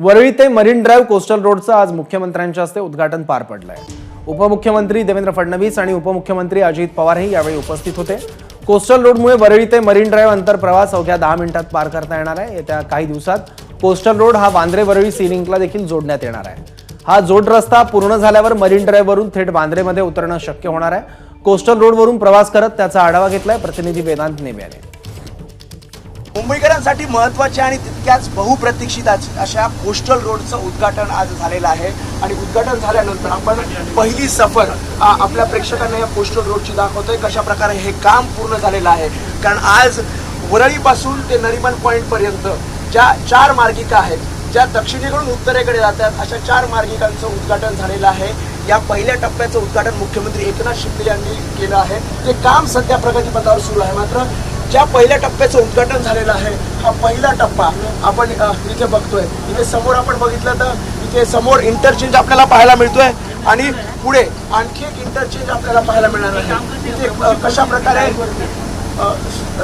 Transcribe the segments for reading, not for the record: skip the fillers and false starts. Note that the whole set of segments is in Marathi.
वरळी ते मरीन ड्राईव्ह कोस्टल रोडचं आज मुख्यमंत्र्यांच्या हस्ते उद्घाटन पार पडलंय। उपमुख्यमंत्री देवेंद्र फडणवीस आणि उपमुख्यमंत्री अजित पवारही यावेळी उपस्थित होते। कोस्टल रोडमुळे वरळी ते मरीन ड्राईव्ह अंतर प्रवास अवघ्या 10 मिनिटात पार करता येणार आहे। येत्या काही दिवसात कोस्टल रोड हा वांद्रे वरळी सी लिंकला देखील जोडण्यात येणार आहे। हा जोड रस्ता पूर्ण झाल्यावर मरीन ड्राईव्ह वरून थेट वांद्रेमध्ये उतरणं शक्य होणार आहे। कोस्टल रोडवरून प्रवास करत त्याचा आढावा घेतलाय प्रतिनिधी वेदांत नेमे यांनी। मुंबईकरांसाठी महत्त्वाचे आणि तितक्याच बहुप्रतीक्षित अशा कोस्टल रोडचं उद्घाटन आज झालेलं आहे आणि उद्घाटन झाल्यानंतर आपण पहिली सफर आपल्या प्रेक्षकांना या कोस्टल रोडची दाखवतोय कशा प्रकारे हे काम पूर्ण झालेलं आहे। कारण आज वरळीपासून ते नरिमन पॉइंट पर्यंत ज्या 4 मार्गिका आहेत, ज्या दक्षिणेकडून उत्तरेकडे जातात, अशा 4 मार्गिकांचं उद्घाटन झालेलं आहे। या पहिल्या टप्प्याचं उद्घाटन मुख्यमंत्री एकनाथ शिंदे यांनी केलं आहे। ते काम सध्या प्रगतीपथावर सुरू आहे। मात्र ज्या पहिल्या टप्प्याचं उद्घाटन झालेलं आहे, हा पहिला टप्पा आपण इथे बघतोय। इथे समोर आपण बघितलं तर इथे समोर इंटरचेंज आपल्याला पाहायला मिळतोय आणि पुढे आणखी एक इंटरचेंज आपल्याला पाहायला मिळणार आहे। इथे कशा प्रकारे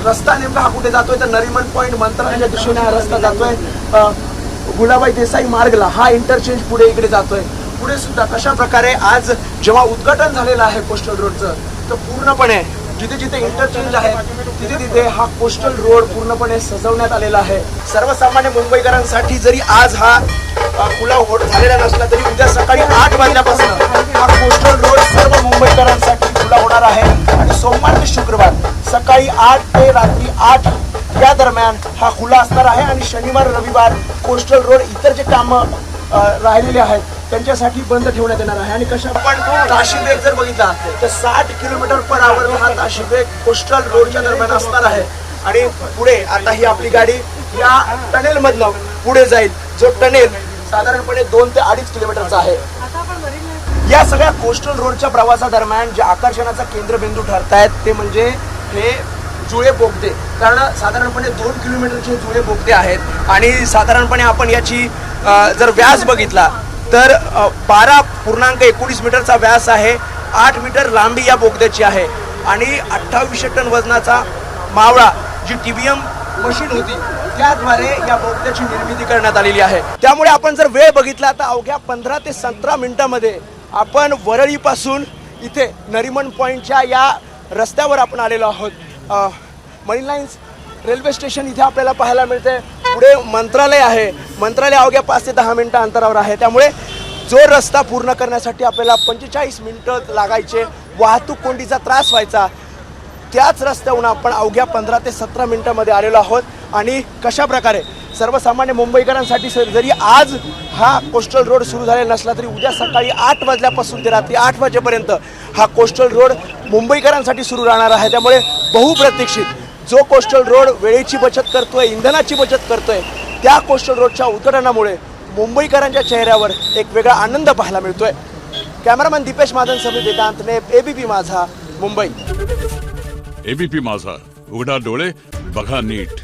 रस्ता नेमका हा कुठे जातोय तर नरिमन पॉइंट मंत्रालयाच्या दिशेने हा रस्ता जातोय। गुलाबाई देसाई मार्गला हा इंटरचेंज पुढे इकडे जातोय। पुढे सुद्धा कशा प्रकारे आज जेव्हा उद्घाटन झालेलं आहे कोस्टल रोडचं, तर पूर्णपणे जिथे जिथे इंटरचेंज आहे तिथे तिथे हा कोस्टल रोड पूर्णपणे सजवण्यात आलेला आहे। सर्वसामान्य मुंबईकरांसाठी जरी आज हा खुला झालेला नसला तरी उद्या सकाळी 8 वाजल्यापासून हा कोस्टल रोड सर्व मुंबईकरांसाठी खुला होणार आहे आणि सोमवार ते शुक्रवार सकाळी 8 ते रात्री 8 या दरम्यान हा खुला असणार आहे आणि शनिवार रविवार कोस्टल रोड इतर जे कामं राहिलेले आहेत त्यांच्यासाठी बंद ठेवण्यात येणार आहे। आणि कशा आपण ताशी वेग जर बघितला तर 60 किलोमीटर/आवर हा ताशी वेग कोस्टल रोडच्या दरम्यान असणार आहे। आणि पुढे आता ही आपली गाडी या टनेल मधनं पुढे जाईल, जो टनेल साधारणपणे 2 ते 2.5 किलोमीटरचा आहे। या सगळ्या कोस्टल रोडच्या प्रवासादरम्यान जे आकर्षणाचा केंद्रबिंदू ठरतायत ते म्हणजे हे जुळे बोगदे। कारण साधारणपणे 2 किलोमीटरचे जुळे बोगदे आहेत आणि साधारणपणे आपण याची जर व्यास बघितला तर 12.19 मीटरचा व्यास आहे। 8 मीटर लांबी या बोगद्याची आहे आणि 2800 टन वजनाचा मावळा जी TBM मशीन होती त्याद्वारे या बोगद्याची निर्मिती करण्यात आलेली आहे। त्यामुळे आपण जर वेळ बघितला तर अवघ्या 15 ते 17 मिनिटांमध्ये आपण वरळीपासून इथे नरिमन पॉइंटच्या या रस्त्यावर आपण आलेलो आहोत। मरीन लाईन्स रेल्वे स्टेशन इथे आपल्याला पाहायला मिळते। पुढे मंत्रालय आहे, मंत्रालय अवघ्या 5 ते 10 मिनिटं अंतरावर आहे। त्यामुळे जो रस्ता पूर्ण करण्यासाठी आपल्याला 45 मिनिटं लागायचे, वाहतूक कोंडीचा त्रास व्हायचा, त्याच रस्त्यावरून आपण अवघ्या 15 ते 17 मिनिटांमध्ये आलेलो आहोत। आणि कशा प्रकारे सर्वसामान्य मुंबईकरांसाठी जरी आज हा कोस्टल रोड सुरू झालेला नसला तरी उद्या सकाळी 8 वाजल्यापासून ते रात्री 8 वाजेपर्यंत हा कोस्टल रोड मुंबईकरांसाठी सुरू राहणार आहे। त्यामुळे बहुप्रतीक्षित जो कोस्टल रोड वेळेची बचत करतोय, इंधनाची बचत करतोय, त्या कोस्टल रोडच्या उद्घाटनामुळे मुंबईकरांच्या चेहऱ्यावर एक वेगळा आनंद पाहायला मिळतोय। कॅमेरामॅन दीपेश माधन समीर वेदांतने ABP माझा मुंबई। ABP माझा, उघडा डोळे बघा नीट।